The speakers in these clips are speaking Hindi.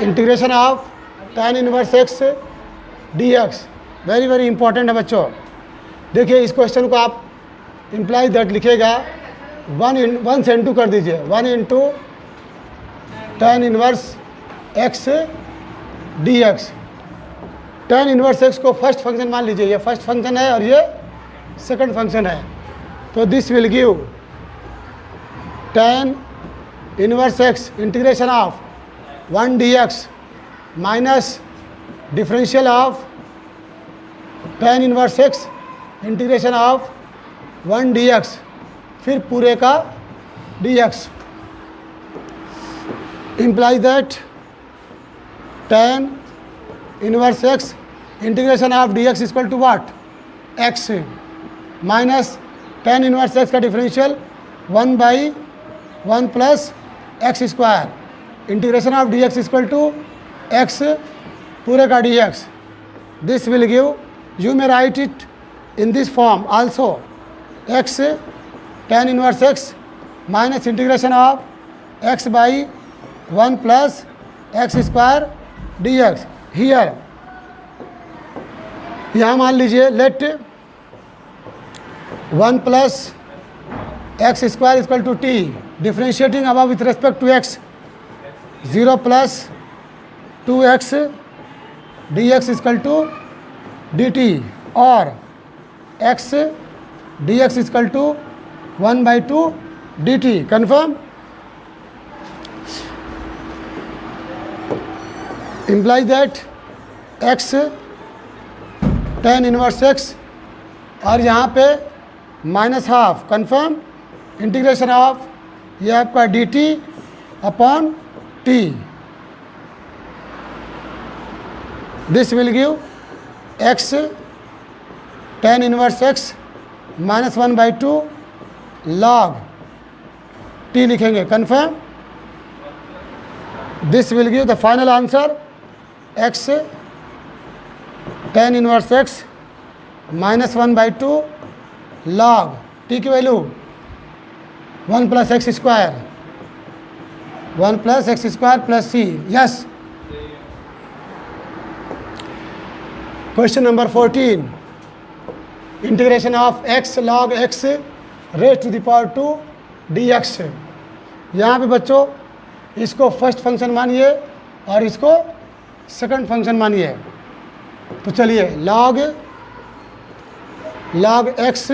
Integration of tan inverse x d x, very very important है बच्चों। देखिए इस क्वेश्चन को आप इम्प्लाई दैट लिखेगा 1 से इंटू कर दीजिए, 1 into tan inverse x d x. tan inverse x को फर्स्ट फंक्शन मान लीजिए, ये फर्स्ट फंक्शन है और ये सेकंड फंक्शन है, तो this will give tan inverse x integration of 1 d x minus differential of tan inverse x integration of 1 d x, फिर पूरे का d x. implies that tan inverse x integration of d x equal to what, x minus tan inverse x का differential 1/1 plus x square, integration of d x equal to x पूरे का d x. This will give, you may right it in this form also, X tan inverse X minus integration of X by 1 plus x square D X. Here यहाँ मान लीजिए let 1 plus x square equal to T, differentiating above with respect to X, 0 plus 2x D x equal to D T, और x D x equal to 1/2 D T. Confirm? implies that x tan inverse X और यहाँ पे minus half, confirm, integration of ये आपका D T upon T, this will give x tan inverse X minus 1/2 log t लिखेंगे, confirm. This will give the final answer x tan inverse X minus 1/2 log t की value 1 plus x square, 1 plus x square plus C. Yes. Question number 14, integration of x log x raise to the power 2 dx। यहाँ पे बच्चों इसको फर्स्ट फंक्शन मानिए और इसको सेकंड फंक्शन मानिए। तो चलिए log x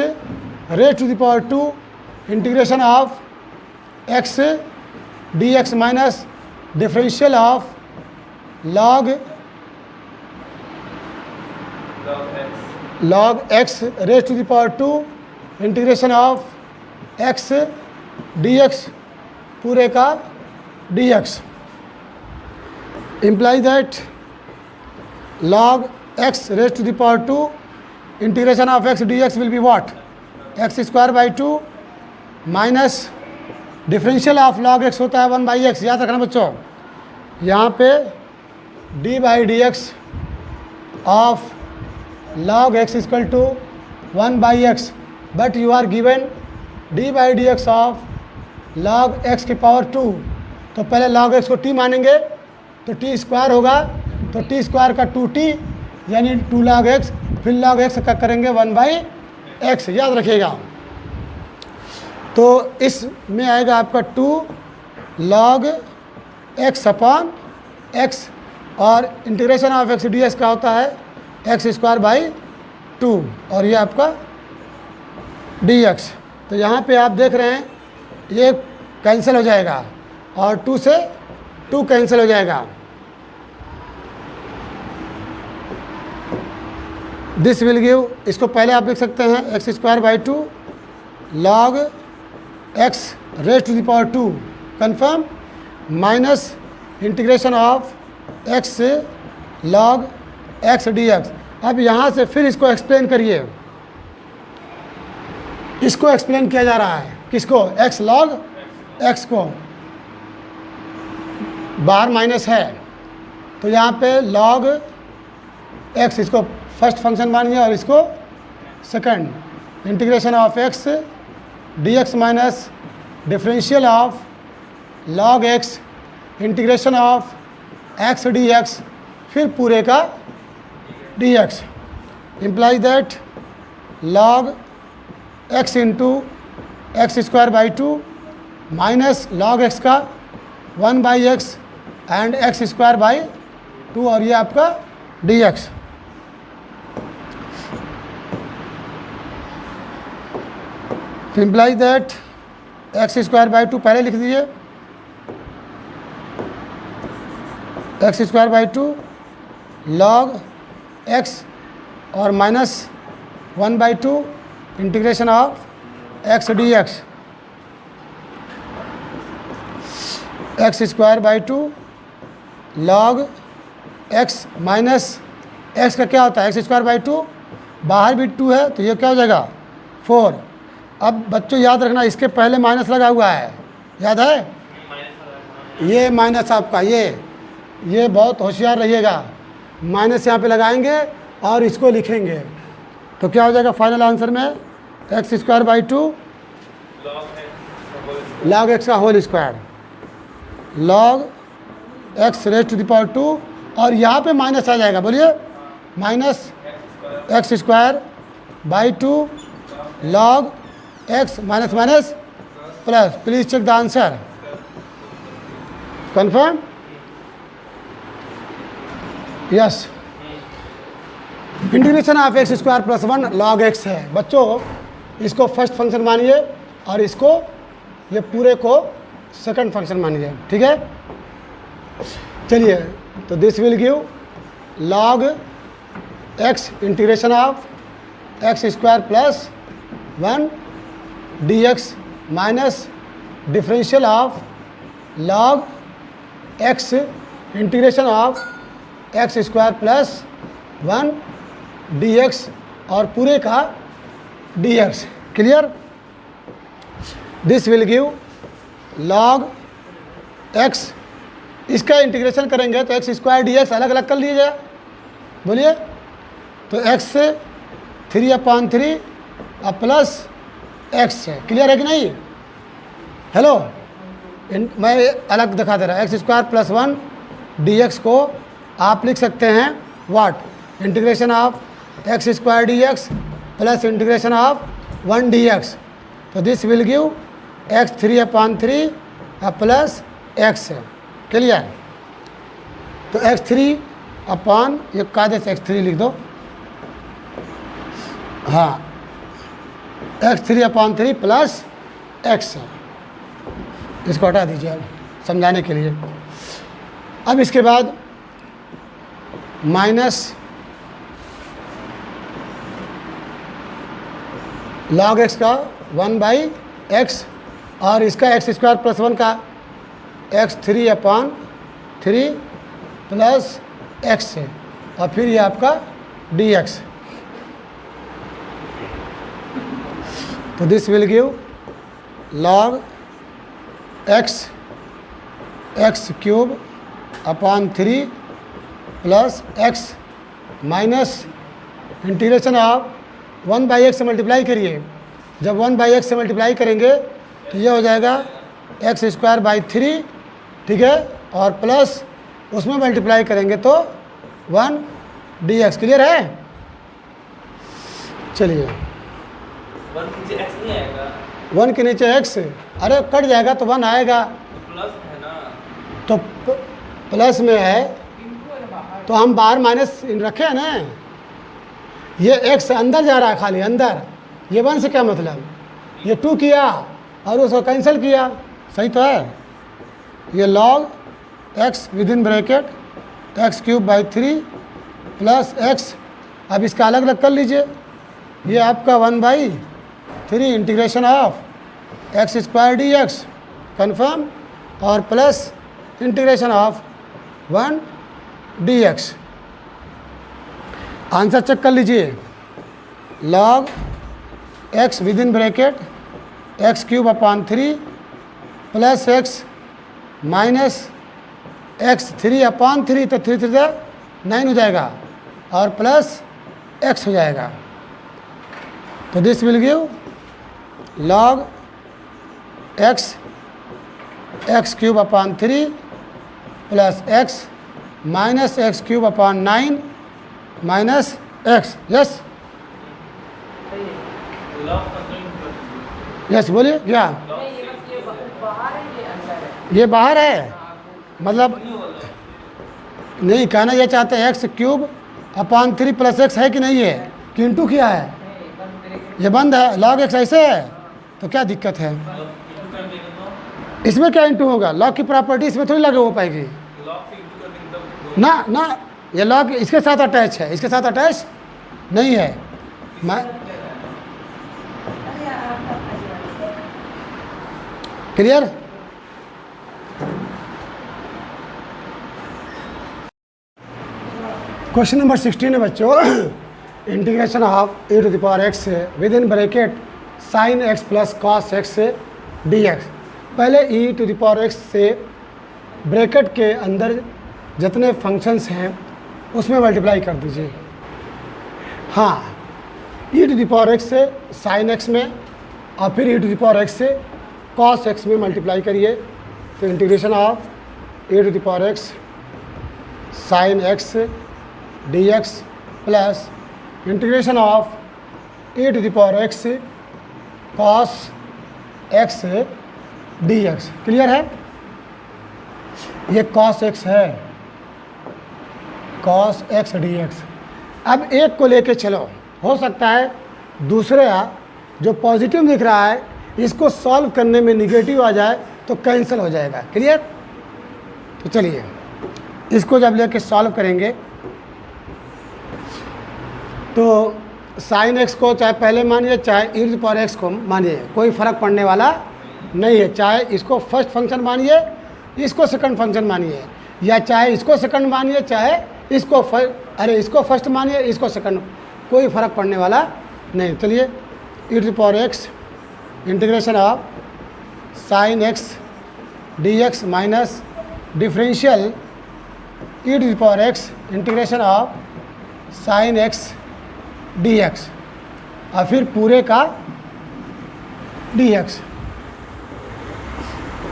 raise to the power 2 integration of x dx minus differential of log x raise to the power 2 integration of x dx पूरे का dx, implies that log x raised to the power 2 integration of x dx will be what, x square by 2 minus differential of log x होता है 1/x। याद रखना बच्चों, यहाँ पे d/dx of log x equal to 1/x, but you are given d/dx of log x की पावर 2, तो पहले log x को t मानेंगे तो t स्क्वायर होगा, तो t स्क्वायर का 2t यानी 2 log x, फिर log x का करेंगे 1/x। याद रखिएगा। तो इस में आएगा आपका 2 log x अपॉन x, और इंटीग्रेशन ऑफ x ds का होता है x स्क्वायर बाई 2, और ये आपका dx। तो यहाँ पे आप देख रहे हैं ये कैंसिल हो जाएगा और 2 से 2 कैंसिल हो जाएगा। दिस विल गिव, इसको पहले आप लिख सकते हैं X square by 2 log x raise to the power 2, confirm, minus integration of x log x dx। अब यहाँ से फिर इसको एक्सप्लेन करिए, इसको एक्सप्लेन किया जा रहा है, किसको, x log x को, बाहर माइनस है तो यहाँ पे log x, इसको फर्स्ट फंक्शन मानिए और इसको second, integration of x dx minus differential of log x integration of x d x, फिर पूरे का d x, implies that log x into x square by two minus log x का 1 by x and x square by 2, और ये आपका D x. Implies that x square by 2 पहले लिख दीजिए, x square by 2 log x और minus 1 by 2 integration of x d x, x square by 2 log x minus x का क्या होता है, एक्स स्क्वायर बाई 2, बाहर भी 2 है तो ये क्या हो जाएगा 4। अब बच्चों याद रखना, इसके पहले माइनस लगा हुआ है, याद है, ये माइनस आपका ये बहुत होशियार रहिएगा, माइनस यहाँ पे लगाएंगे और इसको लिखेंगे तो क्या हो जाएगा फाइनल आंसर में x square by 2 log x का whole square, log x raise to the power 2, और यहाँ पे माइनस आ जाएगा, बोलिए minus x square by 2 log x minus minus plus. Please check the answer, confirm, yes. Integration of x square plus 1 log x है बच्चों, इसको फर्स्ट फंक्शन मानिए और इसको ये पूरे को सेकंड फंक्शन मानिए, ठीक है। चलिए, तो this will give log x integration of x square plus 1 d x minus differential of log x integration of x square plus 1 d x और पूरे का d x. Clear? This will give log x, इसका इंटीग्रेशन करेंगे तो एक्स स्क्वायर डी एक्स अलग अलग कर लीजिए, बोलिए, तो एक्स से 3/3 और प्लस एक्स है। क्लियर है कि नहीं? हेलो, मैं अलग दिखा दे रहा हूँ, x square plus 1 d x को आप लिख सकते हैं what, integration of x square D x plus integration of 1 d x, तो this will give x 3/3 plus x है। क्लियर? तो x3 अपान ये कायदे से x3 लिख दो, हाँ, x3/3 प्लस एक्स है, इसको हटा दीजिए अब समझाने के लिए। अब इसके बाद माइनस लॉग एक्स का 1/x और इसका एक्स स्क्वायर प्लस 1 का x3/3 प्लस एक्स है, और फिर ये आपका dx, तो this will give log x cube upon 3 plus x minus integration of 1/x से मल्टीप्लाई करिए, जब 1/x से मल्टीप्लाई करेंगे तो ये हो जाएगा एक्स स्क्वायर बाई 3, ठीक है, और प्लस उसमें मल्टीप्लाई करेंगे तो 1 dx। क्लियर है? चलिए, 1 के नीचे x, अरे कट जाएगा तो 1 आएगा, प्लस है ना, तो प्लस में है तो हम बाहर माइनस रखे हैं ना, ये x अंदर जा रहा है खाली अंदर, ये 1 से क्या मतलब, ये 2 किया और उसको कैंसिल किया, सही तो है। ये log x with in bracket x³/3 plus x, अब इसका अलग अलग कर लीजिए, ये आपका 1/3 integration of x square D x confirm, और plus integration of 1 dx। Answer check कर लीजिए, log x with in bracket x³/3 plus x minus x3/3, तो 3 3 9 हो जाएगा और प्लस x हो जाएगा, तो this will give log x x³/3 plus x minus x cube upon 9 minus x. Yes yes बोलिए क्या? ये बाहर है, मतलब नहीं कहना ये चाहते हैं x cube upon 3 plus x है कि नहीं है, कि इंटू किया है, ये बंद है, लॉग एक्स ऐसे है तो क्या दिक्कत है? इसमें क्या इंटू होगा? लॉग की प्रॉपर्टी इसमें थोड़ी लागू हो पाएगी ना ना, ये लॉग इसके साथ अटैच है, इसके साथ अटैच नहीं है। मैं क्लियर? क्वेश्चन नंबर 16 है बच्चों, integration of e to the power x with in bracket sine x plus cos x dx। पहले e to the power x से ब्रैकेट के अंदर जितने फंक्शंस हैं उसमें मल्टीप्लाई कर दीजिए। हाँ, e to the power x से साइन x में और फिर e to the power x से कॉस x में मल्टीप्लाई करिए, तो integration of e to the power x sine x dx plus integration of e to the power x cos x dx। Clear है? ये कॉस x है, कॉस x dx। अब एक को लेके चलो, हो सकता है दूसरा जो पॉजिटिव दिख रहा है इसको सॉल्व करने में निगेटिव आ जाए तो कैंसिल हो जाएगा। क्लियर? तो चलिए इसको जब लेके सॉल्व करेंगे तो साइन एक्स को चाहे पहले मानिए चाहे e to the power x को मानिए, कोई फ़र्क पड़ने वाला नहीं है। चाहे इसको फर्स्ट फंक्शन मानिए, इसको सेकंड फंक्शन मानिए, या चाहे इसको सेकंड मानिए चाहे इसको इसको फर्स्ट मानिए इसको सेकंड, कोई फ़र्क पड़ने वाला नहीं। चलिए e to the power x integration of sine x dx minus differential e to the power x integration of sine x dx और फिर पूरे का dx।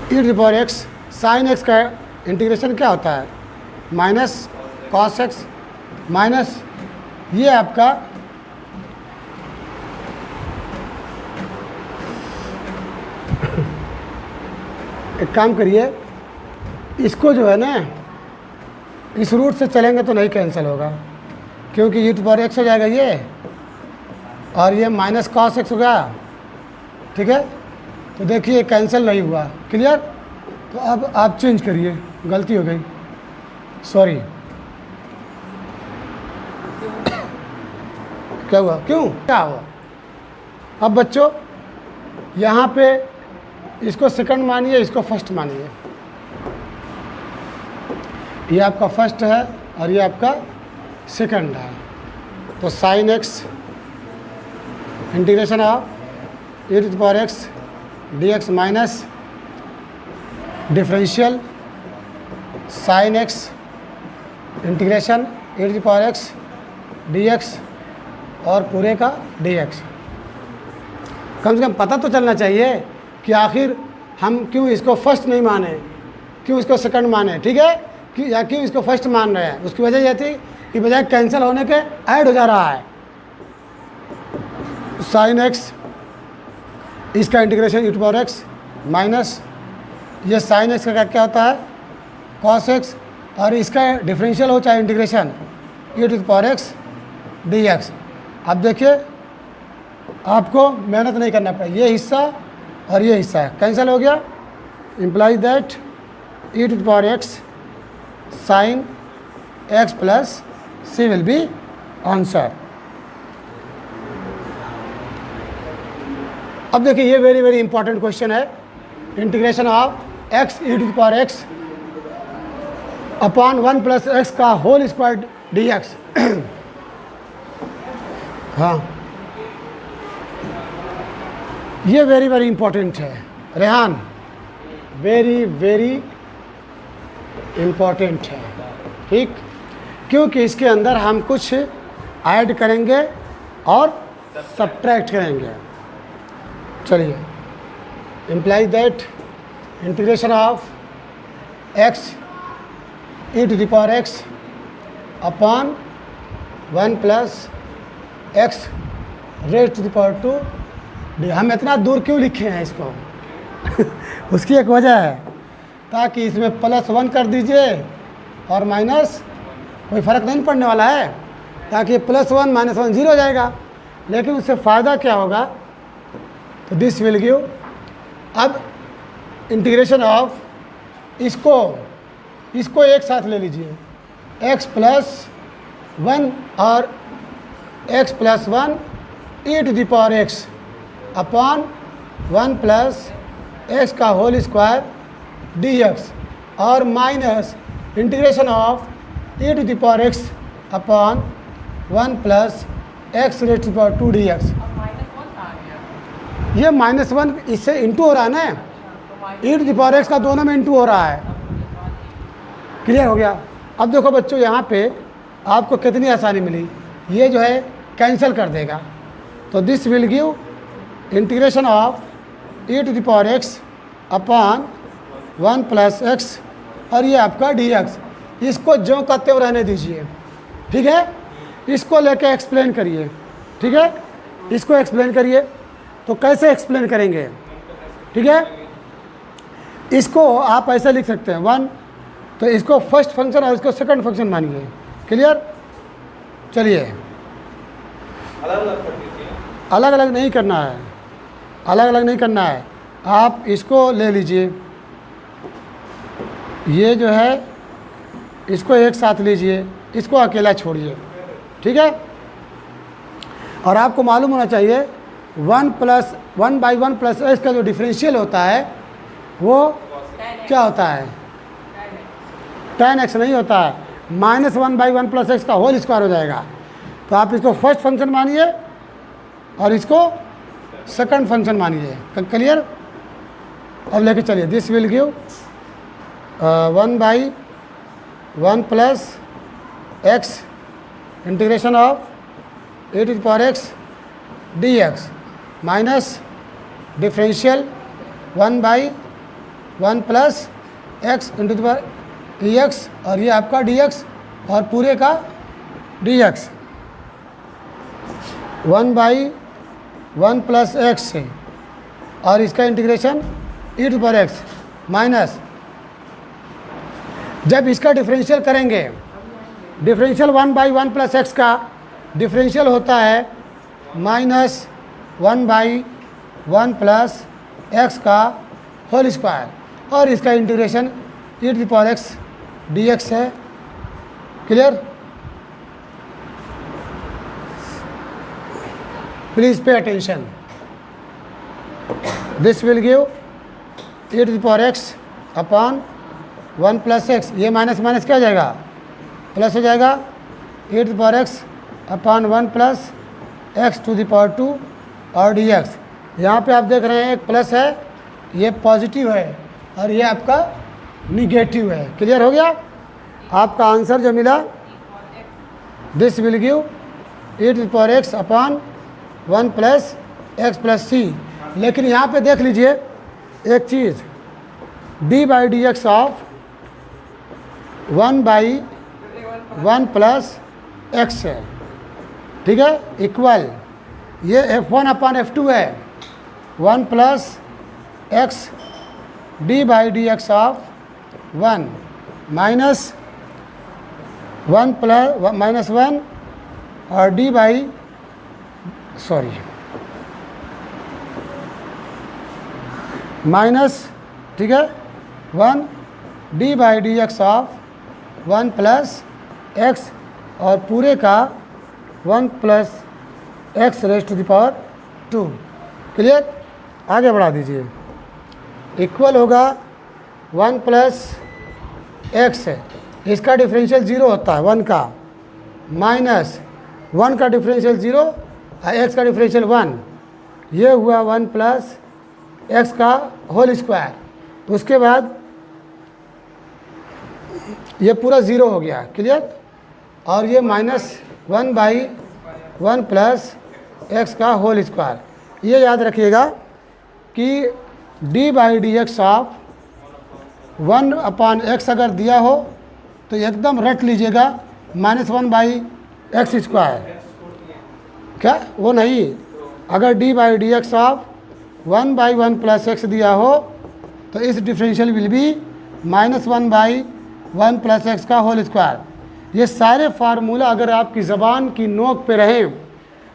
e to the power x sine x का इंटीग्रेशन क्या होता है? माइनस कॉस x माइनस ये आपका एक काम करिए, इसको जो है ना इस रूट से चलेंगे तो नहीं कैंसिल होगा, क्योंकि e टू पावर x हो जाएगा ये, और ये माइनस कॉस x हो गया। ठीक है, तो देखिए कैंसिल नहीं हुआ। क्लियर? तो अब आप चेंज करिए, गलती हो गई, सॉरी। क्या हुआ? क्यों क्या हुआ? अब बच्चों यहाँ पे इसको सेकंड मानिए, इसको फर्स्ट मानिए। ये आपका फर्स्ट है और ये आपका सेकंड है, तो sine X integration of e to the power x dx minus differential sine x integration e to the power x dx और पूरे का dx। कम से कम पता तो चलना चाहिए कि आखिर हम क्यों इसको फर्स्ट नहीं माने, क्यों इसको सेकंड माने। ठीक है, कि या क्यों इसको फर्स्ट मान रहे हैं। उसकी वजह यह थी कि बजाय कैंसिल होने के ऐड हो जा रहा है। साइन एक्स इसका integration e to power x minus ये साइन एक्स का क्या होता है? कॉस x, और इसका डिफरेंशियल हो चाहे integration e to power x dx। अब देखिए आपको मेहनत नहीं करना पड़ेगा, ये हिस्सा और ये हिस्सा कैंसिल हो गया। Implies that e to power x sine x plus c will be answer. अब देखिए ये वेरी वेरी इंपॉर्टेंट क्वेश्चन है। Integration of x e to power x upon 1 plus X का होल स्क्वायर dx। हाँ, ये वेरी वेरी इंपॉर्टेंट है रेहान, वेरी वेरी इम्पॉर्टेंट है। ठीक, क्योंकि इसके अंदर हम कुछ ऐड करेंगे और सब्ट्रैक्ट करेंगे। चलिए, implies that integration of x E to the power X upon 1 plus X raise to the power 2 D. हम इतना दूर क्यों लिखे हैं इसको उसकी एक वजह है, ताकि इसमें +1 कर दीजिए और माइनस, कोई फ़र्क नहीं पड़ने वाला है, ताकि +1 -1 0 हो जाएगा। लेकिन उससे फ़ायदा क्या होगा, तो दिस विल गिव, अब इंटीग्रेशन ऑफ इसको एक साथ ले लीजिए, x + 1 और x + 1 e to the power x upon 1 plus X का होल स्क्वायर dx और minus integration of e to the power x upon 1 plus X raise to the power 2 dx। ये -1 इससे इंटू हो रहा है ना, e to the power x का दोनों में इंटू हो रहा है। क्लियर हो गया। अब देखो बच्चों, यहाँ पे आपको कितनी आसानी मिली, ये जो है कैंसिल कर देगा, तो this will give integration of e to the power x upon 1 plus X और ये आपका dx। इसको जो कहते हो रहने दीजिए, ठीक है। इसको लेके एक्सप्लेन करिए, ठीक है, इसको एक्सप्लेन करिए। तो कैसे एक्सप्लेन करेंगे, ठीक है, इसको आप ऐसे लिख सकते हैं 1, तो इसको फर्स्ट फंक्शन और इसको सेकंड फंक्शन मानिए। क्लियर। चलिए, अलग अलग नहीं करना है, अलग अलग नहीं करना है, आप इसको ले लीजिए, ये जो है इसको एक साथ लीजिए, इसको अकेला छोड़िए, ठीक है। और आपको मालूम होना चाहिए 1/1 प्लस एक्स का जो डिफरेंशियल होता है वो क्या होता है, tan x नहीं होता है, -1/1 प्लस एक्स का होल स्क्वायर हो जाएगा। तो आप इसको फर्स्ट फंक्शन मानिए और इसको सेकंड फंक्शन मानिए। क्लियर। अब लेके चलिए, this will give 1/1 plus X integration of e to the power x dx minus differential 1/1 plus X into the power dx और ये आपका dx और पूरे का dx 1/1 प्लस एक्स से और इसका integration e to the power x minus, जब इसका डिफरेंशियल करेंगे, डिफरेंशियल 1/1 प्लस एक्स का डिफरेंशियल होता है -1/1 प्लस एक्स का होल स्क्वायर और इसका integration e to the power x dx है। Clear. Please pay attention. This will give e to the power x upon 1 plus X, ये माइनस माइनस क्या हो जाएगा, प्लस हो जाएगा, e to the power x upon 1 plus X to the power 2 और dx। यहाँ पे आप देख रहे हैं एक प्लस है, ये पॉजिटिव है और ये आपका निगेटिव है। क्लियर हो गया। आपका आंसर जो मिला, this will give e to the power x upon 1 plus x plus c. लेकिन यहाँ पे देख लीजिए एक चीज़, d/dx ऑफ 1/1 प्लस एक्स है, ठीक है, इक्वल, ये f1/f2 है, 1 plus x d/dx of 1 minus 1 और माइनस, ठीक है, 1 d/dx ऑफ 1 प्लस एक्स और पूरे का 1 plus X raise to the power 2। Clear. आगे बढ़ा दीजिए, इक्वल होगा 1 प्लस एक्स है, इसका डिफरेंशियल 0 होता है 1 का, माइनस 1 का डिफरेंशियल 0 और एक्स का डिफरेंशियल 1, ये हुआ 1 प्लस एक्स का होल स्क्वायर। उसके बाद ये पूरा 0 हो गया। क्लियर। और ये -1/1 प्लस एक्स का होल स्क्वायर। ये याद रखिएगा कि d/dx ऑफ 1/x अगर दिया हो तो एकदम रट लीजिएगा -1/x²। क्या वो नहीं, अगर d/dx ऑफ 1/1 + x दिया हो तो इस डिफरेंशियल विल बी -1/1 + x का होल स्क्वायर। ये सारे फार्मूला अगर आपकी ज़बान की नोक पे रहें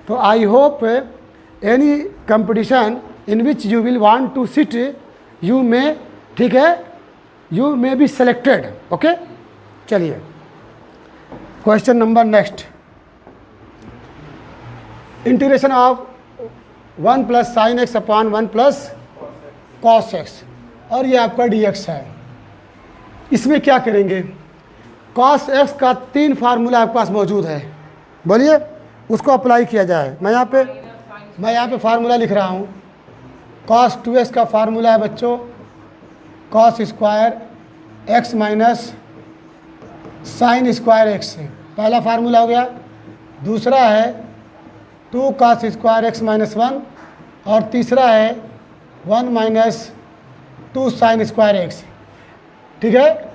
तो I hope any competition in which you will want to sit you में, ठीक है, you may be selected. Okay, चलिए question number next. Integration of 1 + sin x upon 1 + cos x, और ये आपका dx है। इसमें क्या करेंगे? cos x का 3 फार्मूला आपके पास मौजूद है, बोलिए उसको अप्लाई किया जाए। मैं यहाँ पे फार्मूला लिख रहा हूँ। cos 2x का फार्मूला है बच्चों cos square x minus sine square x, पहला फार्मूला हो गया। दूसरा है 2 cos स्क्वायर x माइनस 1, और तीसरा है 1 माइनस 2 साइन स्क्वायर x, ठीक है।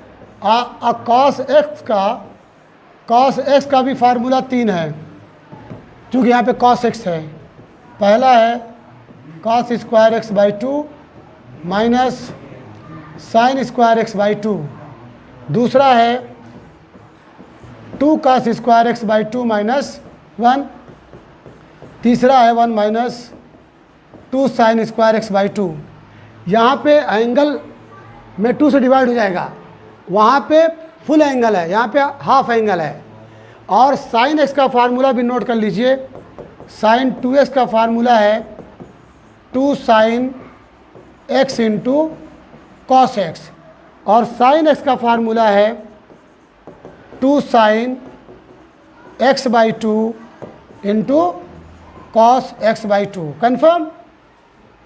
cos x का भी फार्मूला 3 है, क्योंकि यहाँ पे cos x है। पहला है cos square x/2 minus sine square x/2, दूसरा है 2 cos स्क्वायर x/2 माइनस 1, तीसरा है 1 माइनस 2 साइन स्क्वायर x/2। यहाँ पे एंगल में 2 से डिवाइड हो जाएगा, वहाँ पे फुल एंगल है, यहाँ पे हाफ एंगल है। और साइन x का फार्मूला भी नोट कर लीजिए। साइन 2x का फार्मूला है 2 sine x into cos x, और साइन x का फार्मूला है 2 sine x/2 into cos x/2। Confirm?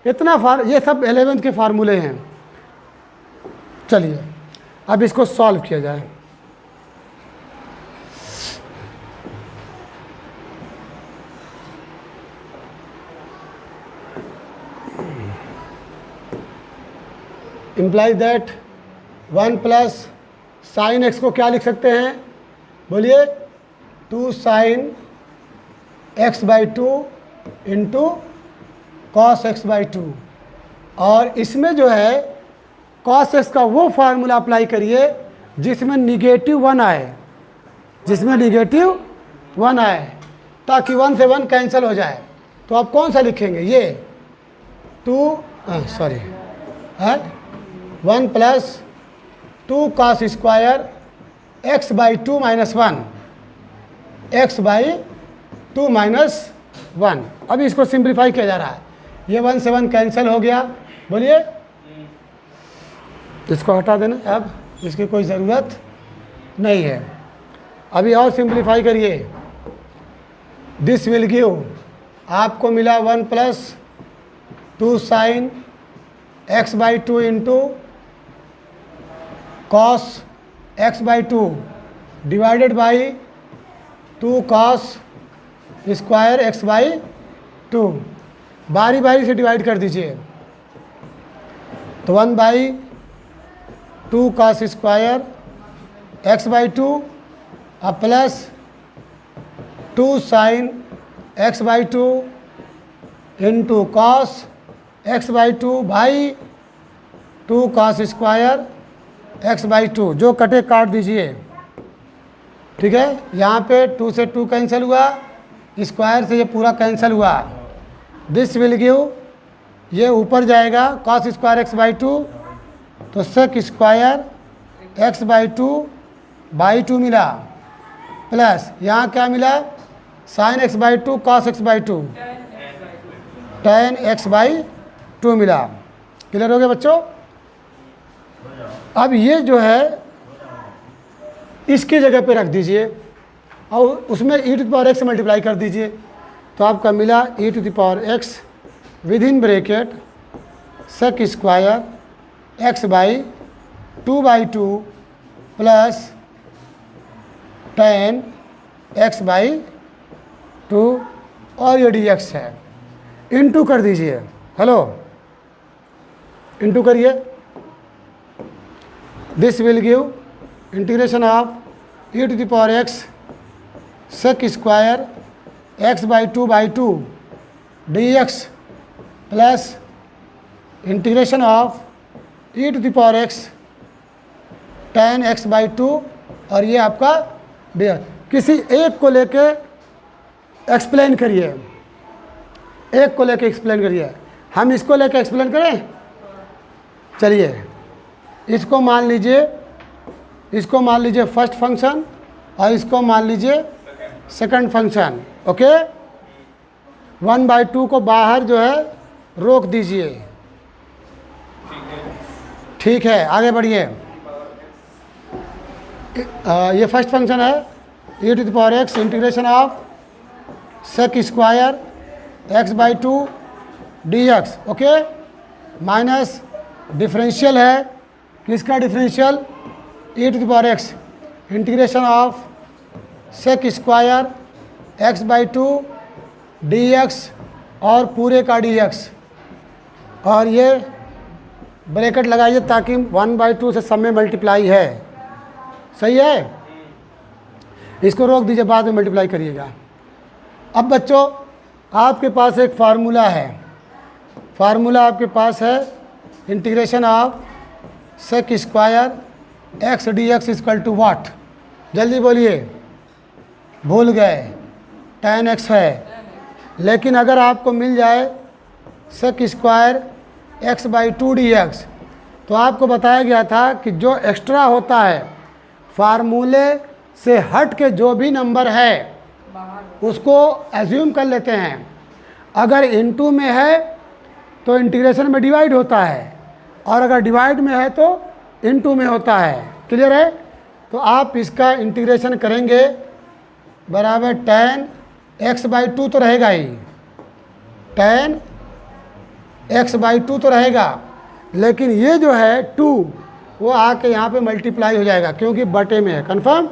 इतना ये सब 11th के फार्मूले हैं। चलिए अब इसको सॉल्व किया जाए। इम्प्लाइज दैट 1 + साइन x को क्या लिख सकते हैं? बोलिए 2 sine x/2 into cos x/2। और इसमें जो है cos x का वो फार्मूला अप्लाई करिए जिसमें -1 आए, जिसमें -1 आए, ताकि 1 से 1 कैंसिल हो जाए। तो आप कौन सा लिखेंगे? ये 1 + 2 cos square x/2 minus 1, x/2 minus 1। अभी इसको सिंप्लीफाई किया जा रहा है। ये 1 से 1 कैंसिल हो गया। बोलिए इसको हटा देना, अब इसकी कोई ज़रूरत नहीं है। अभी और सिंप्लीफाई करिए। दिस विल गिव, आपको मिला 1 + 2 sine x/2 into cos x/2 divided by 2 cos square x/2। बारी बारी से डिवाइड कर दीजिए। तो 1/2 cos स्क्वायर x/2 अब plus 2 sine x/2 into cos x/2 by 2 cos square x/2। जो कटे काट दीजिए, ठीक है। यहाँ पे 2 से 2 कैंसिल हुआ, स्क्वायर से ये पूरा कैंसिल हुआ। दिस विल गिव, ये ऊपर जाएगा cos स्क्वायर x/2, तो sec स्क्वायर x/2/2 मिला, प्लस यहाँ क्या मिला? Sign x/2 cos x/2 tan x/2 मिला। क्लियर हो गया बच्चों? अब ये जो है इसकी जगह पे रख दीजिए और उसमें e⁻x से मल्टीप्लाई कर दीजिए, तो आपका मिला e⁻x with in bracket sec square x/2/2 plus tan x/2, और ये dx है। इंटू कर दीजिए। हेलो, इंटू करिए। This will give integration of e to the power x sec square x by two d x plus integration of e to the power x tan x by two, और ये आपका डी एक्स। किसी एक को लेके एक्सप्लेन करिए, एक को लेके एक्सप्लेन करिए। हम इसको लेके एक्सप्लेन करें, चलिए इसको मान लीजिए फर्स्ट फंक्शन और इसको मान लीजिए सेकंड फंक्शन। ओके, 1/2 को बाहर जो है रोक दीजिए। ठीक है, आगे बढ़िए। ये फर्स्ट फंक्शन है e to the power x integration of sec square x by two d x. Okay, minus differential है, किसका differential? E to the power x integration of sec square x by two d x और पूरे का डी एक्स, और ये ब्रैकेट लगाइए ताकि 1/2 से सब में मल्टीप्लाई है। सही है, इसको रोक दीजिए, बाद में मल्टीप्लाई करिएगा। अब बच्चों आपके पास एक फार्मूला है, फार्मूला आपके पास है integration of sec square x d x equal to what? जल्दी बोलिए, भूल गए? tan x है। लेकिन अगर आपको मिल जाए sec square x by two d x, तो आपको बताया गया था कि जो एक्स्ट्रा होता है फार्मूले से हट के जो भी नंबर है उसको एज्यूम कर लेते हैं। अगर इनटू में है तो इंटीग्रेशन में डिवाइड होता है, और अगर डिवाइड में है तो इनटू में होता है। क्लियर है? तो आप इसका इंटीग्रेशन करेंगे बराबर tan x बाई टू तो रहेगा ही, tan x बाई टू तो रहेगा, लेकिन ये जो है 2 वो आके यहाँ पे मल्टीप्लाई हो जाएगा क्योंकि बटे में है। कन्फर्म?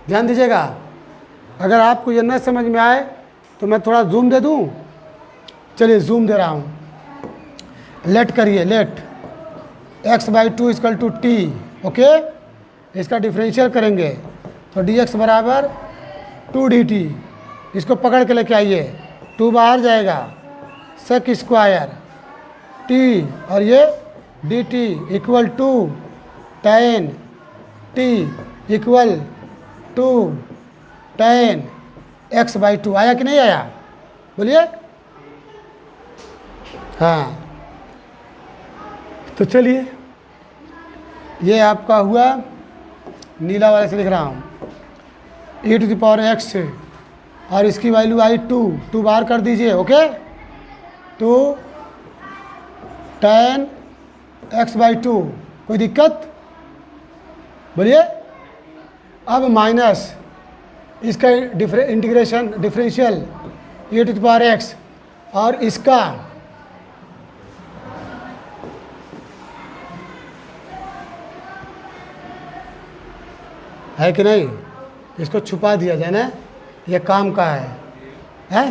ध्यान दीजिएगा। अगर आपको ये न समझ में आए तो मैं थोड़ा जूम दे दूँ। चलिए जूम दे रहा हूँ। लेट करिए, let x by two equal to t. Okay, इसका डिफरेंशियल करेंगे तो dx बराबर 2dt। इसको पकड़ के लेके आइए, 2 बाहर जाएगा, सेक स्क्वायर t और ये dt equal to tan t equal to tan x by two. आया कि नहीं आया? बोलिए। हाँ, तो चलिए ये आपका हुआ, नीला वाले से लिख रहा हूँ, ई टू द पावर एक्स से, और इसकी वैल्यू आई 2 बाहर कर दीजिए। ओके, तो tan x बाई टू। कोई दिक्कत? बोलिए। अब माइनस इसका integration differential e to the power x, और इसका है कि नहीं? इसको छुपा दिया जाए ना, ये काम का है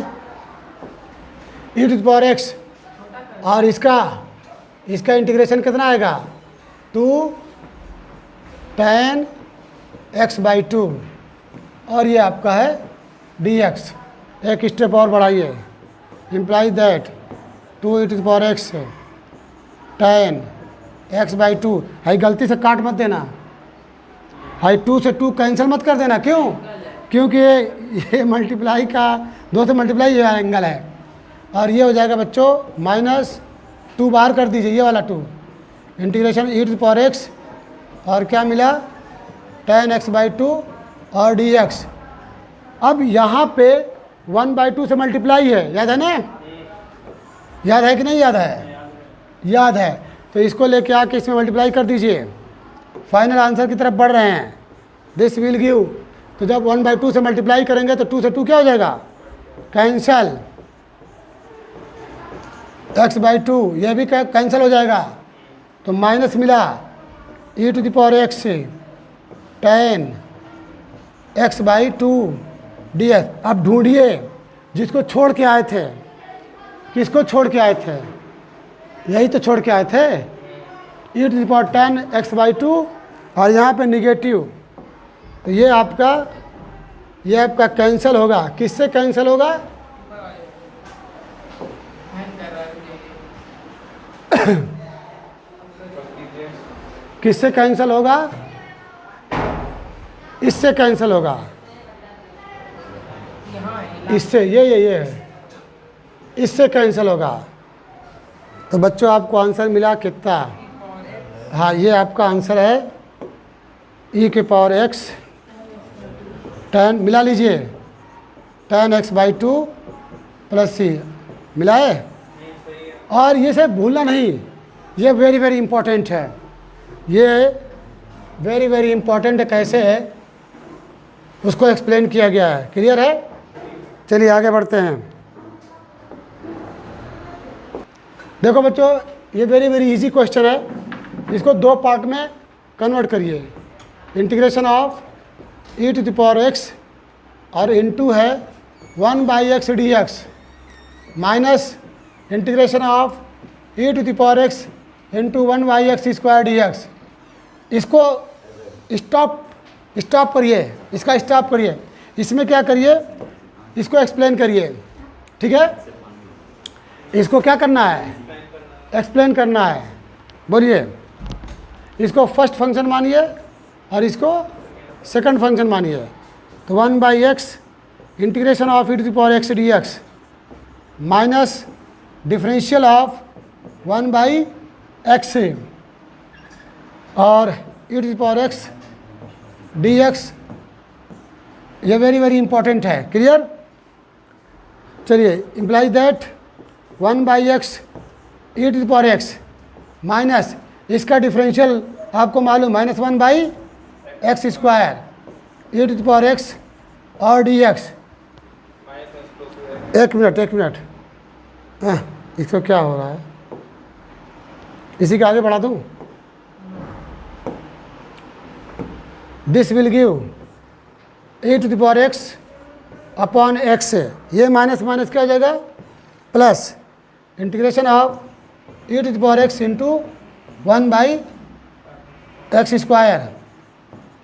e to the power x, और इसका इंटीग्रेशन कितना आएगा? 2 tan x बाई टू, और ये आपका है dx। एक स्टेप और बढ़ाइए, imply that 2 e to the power x tan x by two. हाई गलती से काट मत देना, हाई 2 से 2 कैंसिल मत कर देना। क्यों? क्योंकि ये मल्टीप्लाई का 2 से मल्टीप्लाई ये एंगल है, और ये हो जाएगा बच्चों माइनस 2 बाहर कर दीजिए, ये वाला 2 integration e to the power x, और क्या मिला? tan x बाई टू और dx। अब यहाँ पे 1/2 से मल्टीप्लाई है, याद है ना? याद है कि नहीं याद है? याद है। तो इसको लेके आके इसमें मल्टीप्लाई कर दीजिए। फाइनल आंसर की तरफ बढ़ रहे हैं। दिस विल गिव, तो जब 1/2 से मल्टीप्लाई करेंगे तो 2 से 2 क्या हो जाएगा? कैंसल। x बाई टू यह भी कैंसिल हो जाएगा, तो माइनस मिला ई टू द पावर एक्स से tan x by to dx। अब ढूंढिए जिसको छोड़ के आए थे, किसको छोड़ के आए थे? यही तो छोड़ के आए थे, e to the power tan x by two, और यहाँ पे निगेटिव तो ये आपका कैंसिल होगा। किससे कैंसिल होगा? किससे कैंसिल होगा? इससे कैंसिल होगा, इससे, ये है, इससे कैंसिल होगा। तो बच्चों आपको आंसर मिला कितना? हाँ, ये आपका आंसर है e की पावर x 10, मिला लीजिए, 10x/2 प्लस c, मिला है। और ये सब भूलना नहीं, ये वेरी वेरी इंपॉर्टेंट है, ये वेरी वेरी इंपॉर्टेंट है। कैसे है उसको एक्सप्लेन किया गया है। क्लियर है? चलिए आगे बढ़ते हैं। देखो बच्चों, ये वेरी वेरी इजी क्वेश्चन है। इसको दो पार्ट में कन्वर्ट करिए। इंटीग्रेशन ऑफ e⁻x और इनटू है 1/x dx minus integration of e⁻x into 1/x² dx। इसको स्टॉप करिए, इसका स्टॉप करिए। इसमें क्या करिए, इसको एक्सप्लेन करिए। ठीक है, इसको क्या करना है? एक्सप्लेन करना है। बोलिए, इसको फर्स्ट फंक्शन मानिए और इसको सेकंड फंक्शन मानिए। तो 1/x integration of e⁻x dx minus differential of 1/x और e⁻x dx, ये वेरी वेरी इंपॉर्टेंट है। क्लियर? चलिए, implies that 1/x e⁻x minus इसका डिफरेंशियल आपको मालूम -1/x² e⁻x और dx। एक मिनट, इसको क्या हो रहा है, इसी के आगे बढ़ा दूँ। This will give e⁻x upon x, ये माइनस माइनस क्या हो जाएगा, plus integration of e⁻x into 1/x²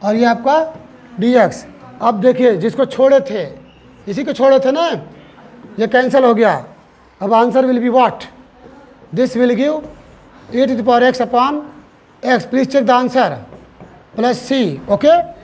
और ये आपका dx। अब देखिए, जिसको छोड़े थे, इसी को छोड़े थे ना, ये कैंसिल हो गया। अब answer will be what? This will give e⁻x upon x, please check the answer, plus c। Okay.